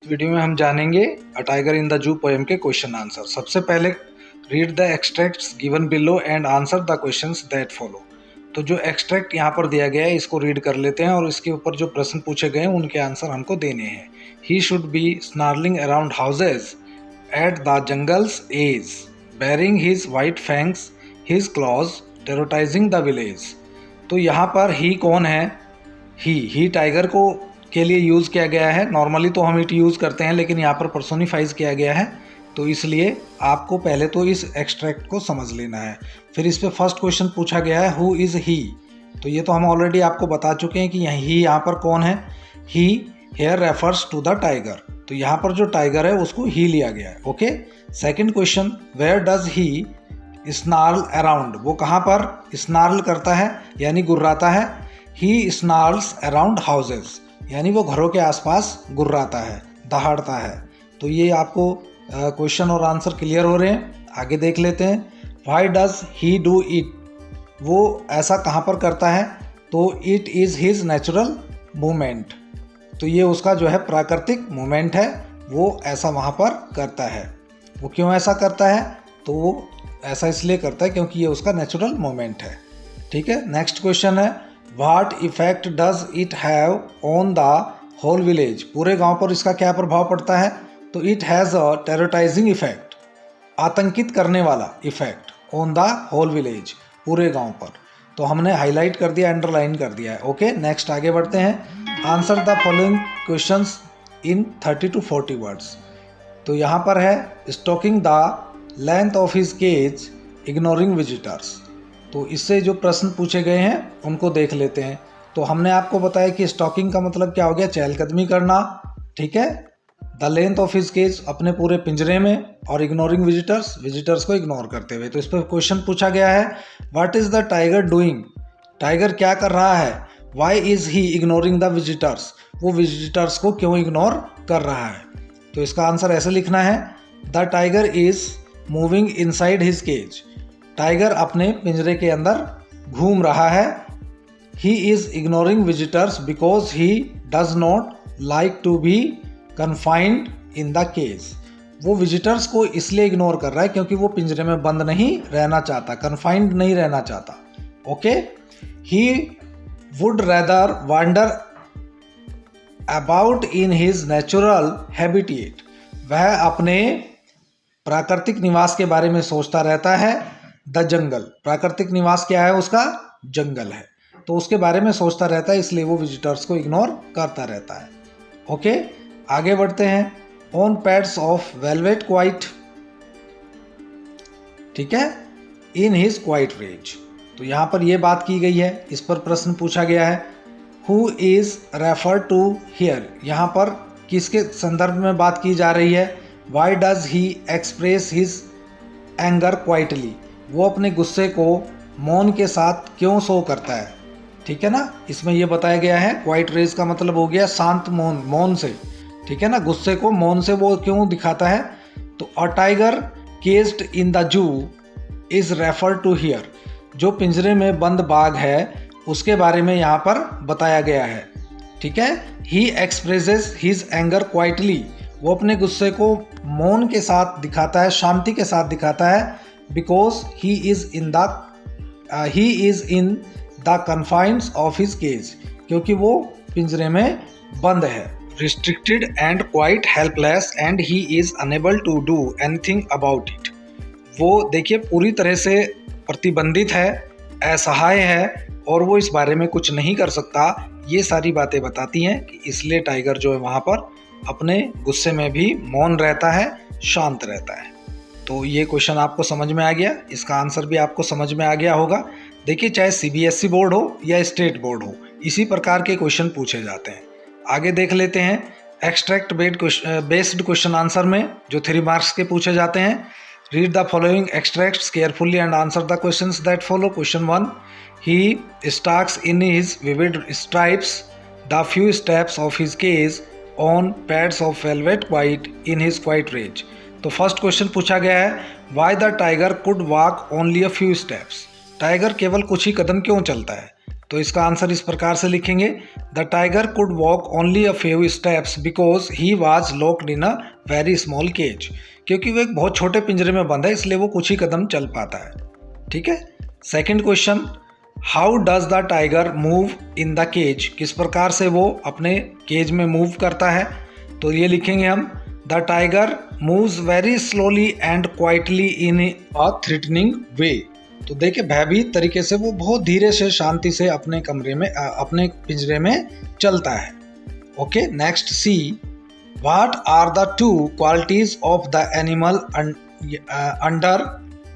Video में हम जानेंगे अ टाइगर इन द जू पोएम के क्वेश्चन आंसर। सबसे पहले read the extracts given below and answer the questions that follow. तो जो एक्सट्रैक्ट यहाँ पर दिया गया है इसको रीड कर लेते हैं और इसके ऊपर जो प्रश्न पूछे गए हैं उनके आंसर हमको देने हैं। He should be snarling around houses at the jungle's edge, baring his white fangs his claws, terrorizing the village. तो यहाँ पर ही कौन है? ही टाइगर को के लिए यूज़ किया गया है। नॉर्मली तो हम इट यूज़ करते हैं, लेकिन यहाँ पर पर्सोनिफाइज किया गया है, तो इसलिए आपको पहले तो इस एक्सट्रैक्ट को समझ लेना है। फिर इस पे फर्स्ट क्वेश्चन पूछा गया है हु इज़ ही। तो ये तो हम ऑलरेडी आपको बता चुके हैं कि ही यहाँ पर कौन है। He here refers to the tiger, तो यहाँ पर जो टाइगर है उसको ही लिया गया है। Okay. Second question, where does he snarl around. वो कहाँ पर स्नार्ल करता है यानी गुर्राता है। ही स्नार्ल्स अराउंड हाउसेज, यानी वो घरों के आसपास गुर्राता है, दहाड़ता है। तो ये आपको क्वेश्चन और आंसर क्लियर हो रहे हैं। आगे देख लेते हैं। Why does he do it. वो ऐसा कहाँ पर करता है? तो it is his natural movement, तो ये उसका जो है प्राकृतिक मूवमेंट है, वो ऐसा वहाँ पर करता है। वो क्यों ऐसा करता है? तो वो ऐसा इसलिए करता है क्योंकि ये उसका नेचुरल मूवमेंट है। ठीक है। नेक्स्ट क्वेश्चन है what effect does it have on the whole village. पूरे गांव पर इसका क्या प्रभाव पड़ता है? तो it has a terrorizing effect, आतंकित करने वाला effect, on the whole village, पूरे गांव पर। तो हमने हाईलाइट कर दिया, अंडरलाइन कर दिया है। ओके। नेक्स्ट आगे बढ़ते हैं। Answer the following questions in 30 to 40 words. तो यहाँ पर है stalking the length of his cage ignoring visitors. तो इससे जो प्रश्न पूछे गए हैं उनको देख लेते हैं। तो हमने आपको बताया कि स्टॉकिंग का मतलब क्या हो गया? चहलकदमी करना। ठीक है। The length of his cage, अपने पूरे पिंजरे में, और इग्नोरिंग विजिटर्स, विजिटर्स को इग्नोर करते हुए। तो इस पर क्वेश्चन पूछा गया है what is the tiger doing. Tiger क्या कर रहा है? Why is he ignoring the visitors. वो विजिटर्स को क्यों इग्नोर कर रहा है? तो इसका आंसर ऐसे लिखना है the tiger is moving inside his cage. Tiger अपने पिंजरे के अंदर घूम रहा है। He is ignoring visitors because he does not like to be confined in the cage. वो विजिटर्स को इसलिए इग्नोर कर रहा है क्योंकि वो पिंजरे में बंद नहीं रहना चाहता, कन्फाइंड नहीं रहना चाहता। Okay. He would rather wander about in his natural habitat. वह अपने प्राकृतिक निवास के बारे में सोचता रहता है। द जंगल, प्राकृतिक निवास क्या है उसका? जंगल है। तो उसके बारे में सोचता रहता है, इसलिए वो विजिटर्स को इग्नोर करता रहता है। ओके। आगे बढ़ते हैं। On pads of velvet quiet. ठीक है। In his quiet rage. तो यहाँ पर यह बात की गई है, इस पर प्रश्न पूछा गया है who is refer to here. यहाँ पर किसके संदर्भ में बात की जा रही है? Y does he express his anger quietly. वो अपने गुस्से को मौन के साथ क्यों शो करता है? ठीक है ना। इसमें यह बताया गया है क्वाइट रेज का मतलब हो गया शांत मौन, मौन से। ठीक है ना। गुस्से को मौन से वो क्यों दिखाता है? तो a tiger caged in the zoo is refer to here. जो पिंजरे में बंद बाघ है उसके बारे में यहाँ पर बताया गया है। ठीक है। ही एक्सप्रेसेस हिज एंगर क्वाइटली। वो अपने गुस्से को मौन के साथ दिखाता है, शांति के साथ दिखाता है। Because he is in the confines of his cage, क्योंकि वो पिंजरे में बंद है। Restricted and quite helpless and he is unable to do anything about it. वो देखिए पूरी तरह से प्रतिबंधित है, असहाय है, और वो इस बारे में कुछ नहीं कर सकता। ये सारी बातें बताती हैं कि इसलिए टाइगर जो है वहाँ पर अपने गुस्से में भी मौन रहता है, शांत रहता है। तो ये क्वेश्चन आपको समझ में आ गया, इसका आंसर भी आपको समझ में आ गया होगा। देखिए चाहे CBSE बोर्ड हो या स्टेट बोर्ड हो, इसी प्रकार के क्वेश्चन पूछे जाते हैं। आगे देख लेते हैं एक्सट्रैक्ट बेस्ड क्वेश्चन आंसर में जो 3 मार्क्स के पूछे जाते हैं। Read the following extracts carefully and answer the questions that follow. Question 1, he stalks in his vivid stripes the few steps of his cage on pads of velvet quiet in his quiet rage. तो first question पूछा गया है why the tiger could walk only a few steps. Tiger केवल कुछ ही कदम क्यों चलता है? तो इसका आंसर इस प्रकार से लिखेंगे the tiger could walk only a few steps because he was locked in a very small cage. क्योंकि वो एक बहुत छोटे पिंजरे में बंद है इसलिए वो कुछ ही कदम चल पाता है। ठीक है। Second question, how does the tiger move in the cage? किस प्रकार से वो अपने केज में मूव करता है? तो ये लिखेंगे हम, the tiger moves very slowly and quietly in a threatening way. तो देखिए भयभीत तरीके से वो बहुत धीरे से शांति से अपने कमरे में अपने पिंजरे में चलता है। Okay, next C, what are the two qualities of the animal under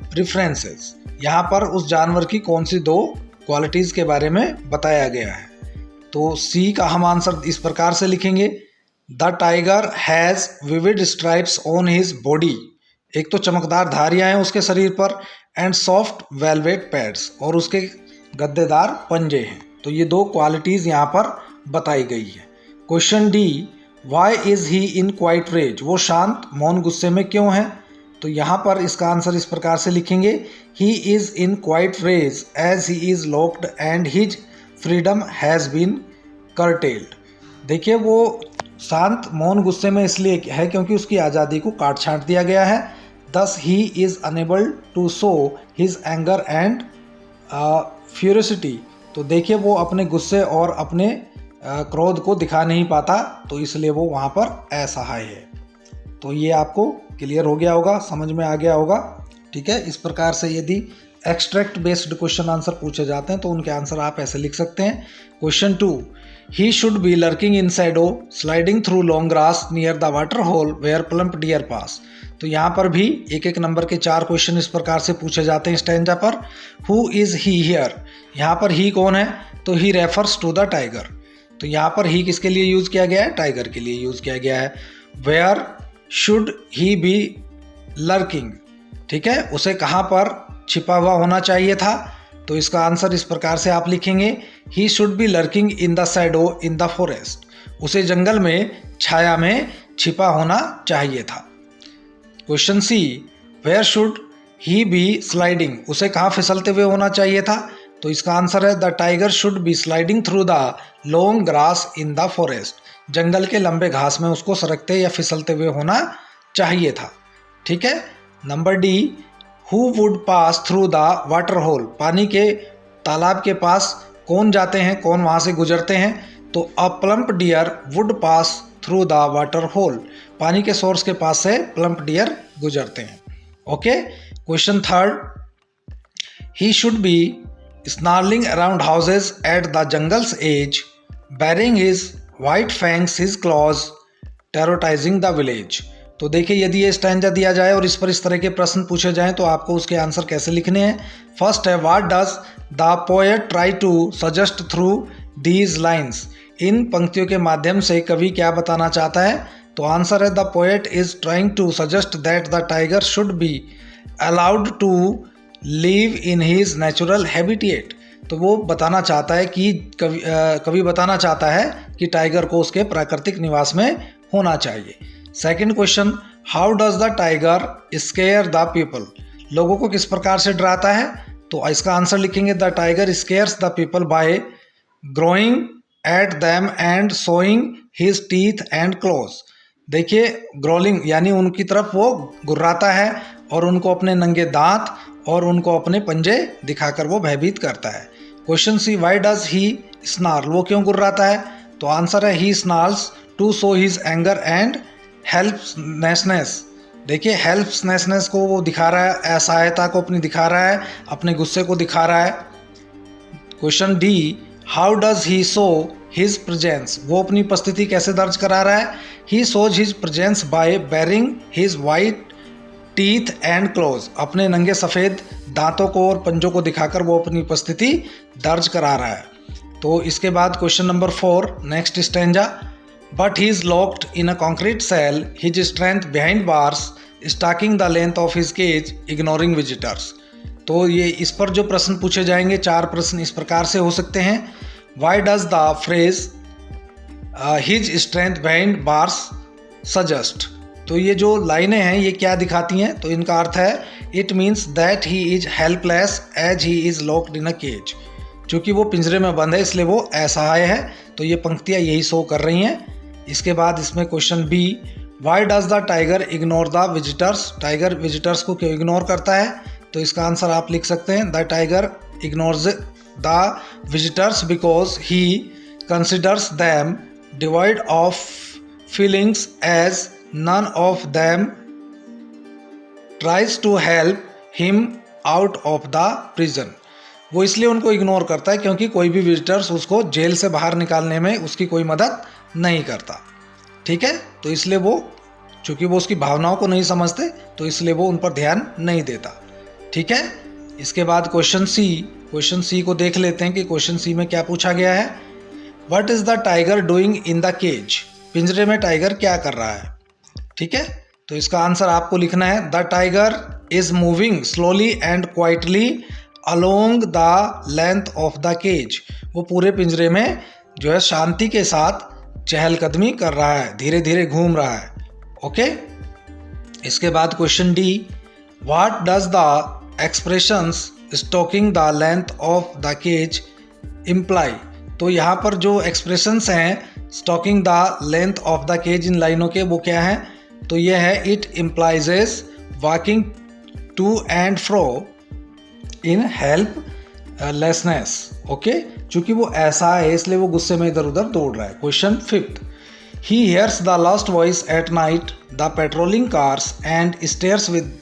preferences? यहाँ पर उस जानवर की कौन सी दो क्वालिटीज के बारे में बताया गया है? तो सी का हम आंसर इस प्रकार से लिखेंगे, the tiger has vivid stripes on his body. एक तो चमकदार धारियां हैं उसके शरीर पर, एंड सॉफ्ट वेलवेट पैड्स, और उसके गद्देदार पंजे हैं। तो ये दो क्वालिटीज़ यहाँ पर बताई गई है। Question D, why is he in quiet rage? वो शांत मौन गुस्से में क्यों है? तो यहाँ पर इसका आंसर इस प्रकार से लिखेंगे, he is in quiet rage as he is locked and his freedom has been curtailed. देखिए वो शांत मौन गुस्से में इसलिए है क्योंकि उसकी आज़ादी को काट छांट दिया गया है। Thus he is unable to show his anger and ferocity. तो देखिए वो अपने गुस्से और अपने क्रोध को दिखा नहीं पाता, तो इसलिए वो वहाँ पर असहाय है। तो ये आपको क्लियर हो गया होगा, समझ में आ गया होगा। ठीक है। इस प्रकार से यदि एक्सट्रैक्ट बेस्ड क्वेश्चन आंसर पूछे जाते हैं तो उनके आंसर आप ऐसे लिख सकते हैं। Question 2, he should be lurking in shadow sliding through long grass near the water hole where plump deer pass. तो यहाँ पर भी एक एक नंबर के 4 क्वेश्चन इस प्रकार से पूछे जाते हैं स्टैंजा पर। Who is he here? यहाँ पर ही कौन है? तो he refers to the tiger. तो यहाँ पर ही किसके लिए यूज़ किया गया है? टाइगर के लिए यूज़ किया गया है। Where should he be lurking? ठीक है, उसे कहाँ पर छिपा हुआ होना चाहिए था? तो इसका आंसर इस प्रकार से आप लिखेंगे, he should be lurking in the shadow in the forest. उसे जंगल में छाया में छिपा होना चाहिए था। Question C, where should he be sliding? उसे कहाँ फिसलते हुए होना चाहिए था? तो इसका आंसर है, the tiger should be sliding through the long grass in the forest. जंगल के लंबे घास में उसको सरकते या फिसलते हुए होना चाहिए था। ठीक है। Number D, who would pass through the water hole? पानी के तालाब के पास कौन जाते हैं, कौन वहाँ से गुजरते हैं? तो a plump deer would pass through the water hole. पानी के सोर्स के पास से प्लम्प डियर गुजरते हैं। Okay. Question 3, he should B snarling around houses at the jungle's edge, baring his white fangs, his claws, terrorizing the village। तो देखिए यदि ये स्टैंजा दिया जाए और इस पर इस तरह के प्रश्न पूछे जाएं तो आपको उसके आंसर कैसे लिखने हैं। फर्स्ट है, what does the poet try to suggest through these lines? इन पंक्तियों के माध्यम से कवि क्या बताना चाहता है? तो आंसर है, the poet is trying to suggest that the tiger should be allowed to live in his natural habitat. तो वो बताना चाहता है कि कवि बताना चाहता है कि टाइगर को उसके प्राकृतिक निवास में होना चाहिए। Second question, how does the tiger square the people? लोगों को किस प्रकार से डराता है? तो इसका आंसर लिखेंगे, the tiger scares the people by growing at them and showing his teeth and claws. देखिए ग्रोलिंग यानी उनकी तरफ वो गुर्राता है और उनको अपने नंगे दांत और उनको अपने पंजे दिखाकर वो भयभीत करता है। Question C, why does he snarl? वो क्यों गुर्राता है? तो आंसर है, he snarls to show his anger and helplessness. देखिए हेल्पलेसनेस को वो दिखा रहा है, असहायता को अपनी दिखा रहा है, अपने गुस्से को दिखा रहा है। Question D, how does he show his presence? वो अपनी उपस्थिति कैसे दर्ज करा रहा है? He shows his presence by baring his white teeth and claws. अपने नंगे सफ़ेद दांतों को और पंजों को दिखाकर वो अपनी उपस्थिति दर्ज करा रहा है। तो इसके बाद question number 4, next stanza, but he is locked in a concrete cell, his strength behind bars, stalking the length of his cage, ignoring visitors. तो ये इस पर जो प्रश्न पूछे जाएंगे 4 प्रश्न इस प्रकार से हो सकते हैं। Y does the phrase his strength behind bars suggest? तो ये जो लाइनें हैं ये क्या दिखाती हैं? तो इनका अर्थ है, it means that he is helpless as he is locked in a cage. चूँकि वो पिंजरे में बंद है इसलिए वो असहाय है, तो ये पंक्तियाँ यही शो कर रही हैं। इसके बाद इसमें question B, why does the tiger ignore the visitors, tiger visitors को क्यों इग्नोर करता है? तो इसका आंसर आप लिख सकते हैं, the tiger ignores the visitors because he considers them devoid of feelings as none of them tries to help him out of the prison. वो इसलिए उनको इग्नोर करता है क्योंकि कोई भी विजिटर्स उसको जेल से बाहर निकालने में उसकी कोई मदद नहीं करता। ठीक है, तो इसलिए वो, चूँकि वो उसकी भावनाओं को नहीं समझते, तो इसलिए वो उन पर ध्यान नहीं देता। ठीक है, इसके बाद क्वेश्चन सी को देख लेते हैं कि क्वेश्चन सी में क्या पूछा गया है। What is the tiger doing in the cage, पिंजरे में टाइगर क्या कर रहा है? ठीक है, तो इसका आंसर आपको लिखना है, the tiger is moving slowly and quietly along the length of the cage. वो पूरे पिंजरे में जो है शांति के साथ चहलकदमी कर रहा है, धीरे धीरे घूम रहा है। ओके, इसके बाद question D, what does the expressions stalking the length of the cage imply. तो यहाँ पर जो एक्सप्रेशंस हैं stalking the length of the cage इन लाइनों के, वो क्या हैं? तो ये है, it implies walking to and fro in helplessness. Okay, चूंकि वो ऐसा है इसलिए वो गुस्से में इधर उधर दौड़ रहा है। Question fifth, he hears the last voice at night the patrolling cars and stairs with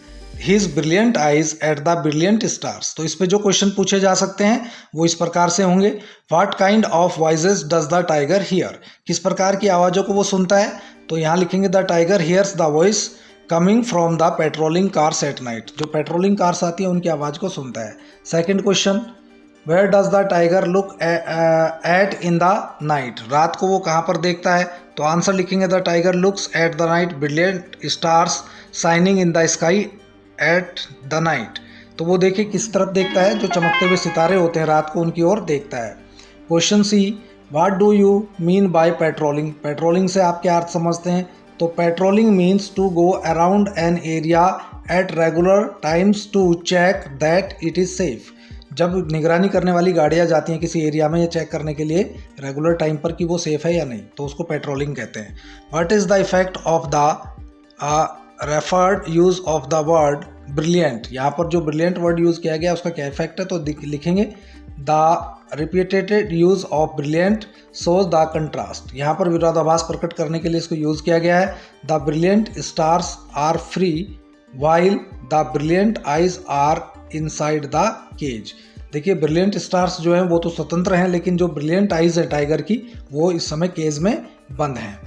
his brilliant eyes at the brilliant stars. तो इस पे जो क्वेश्चन पूछे जा सकते हैं वो इस प्रकार से होंगे, what kind of voices does the tiger here, किस प्रकार की आवाज़ों को वो सुनता है? तो यहाँ लिखेंगे, the tiger hears the voice coming from the patrolling cars at night, जो पेट्रोलिंग कार्स आती है उनकी आवाज़ को सुनता है। Second question, where does the tiger look at in the night, रात को वो कहाँ पर देखता है? तो आंसर लिखेंगे, the tiger looks at the night brilliant stars shining in the sky at the night. तो वो देखिए किस तरफ देखता है, जो चमकते हुए सितारे होते हैं रात को उनकी ओर देखता है। Question C, what do you mean by patrolling, patrolling से आप क्या अर्थ समझते हैं? तो patrolling means to go around an area at regular times to check that it is safe. जब निगरानी करने वाली गाड़ियाँ जाती हैं किसी एरिया में, ये चेक करने के लिए रेगुलर टाइम पर कि वो सेफ है या नहीं, तो उसको पेट्रोलिंग कहते हैं। What is the effect of the referred use of the word brilliant, यहाँ पर जो ब्रिलियंट वर्ड यूज़ किया गया उसका क्या इफेक्ट है? तो लिखेंगे, the repeated use of brilliant shows the contrast, यहाँ पर विरोधाभास प्रकट करने के लिए इसको यूज़ किया गया है। The brilliant stars are free while the brilliant eyes are inside the cage. देखिए, ब्रिलियंट स्टार्स जो हैं वो तो स्वतंत्र हैं, लेकिन जो ब्रिलियंट आइज है टाइगर की, वो इस समय केज में बंद हैं।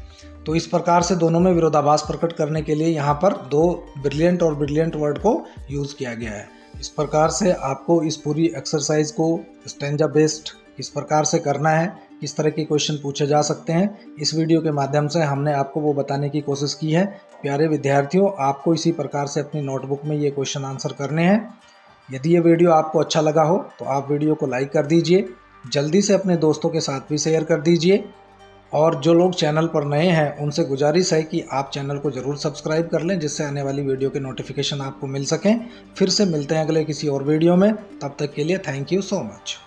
तो इस प्रकार से दोनों में विरोधाभास प्रकट करने के लिए यहाँ पर दो ब्रिलियंट और ब्रिलियंट वर्ड को यूज़ किया गया है। इस प्रकार से आपको इस पूरी एक्सरसाइज को स्टैंजा बेस्ड किस प्रकार से करना है, किस तरह के क्वेश्चन पूछे जा सकते हैं, इस वीडियो के माध्यम से हमने आपको वो बताने की कोशिश की है। प्यारे विद्यार्थियों, आपको इसी प्रकार से अपनी नोटबुक में ये क्वेश्चन आंसर करने हैं। यदि ये वीडियो आपको अच्छा लगा हो तो आप वीडियो को लाइक कर दीजिए, जल्दी से अपने दोस्तों के साथ भी शेयर कर दीजिए, और जो लोग चैनल पर नए हैं उनसे गुजारिश है कि आप चैनल को ज़रूर सब्सक्राइब कर लें, जिससे आने वाली वीडियो के नोटिफिकेशन आपको मिल सकें। फिर से मिलते हैं अगले किसी और वीडियो में, तब तक के लिए थैंक यू सो मच।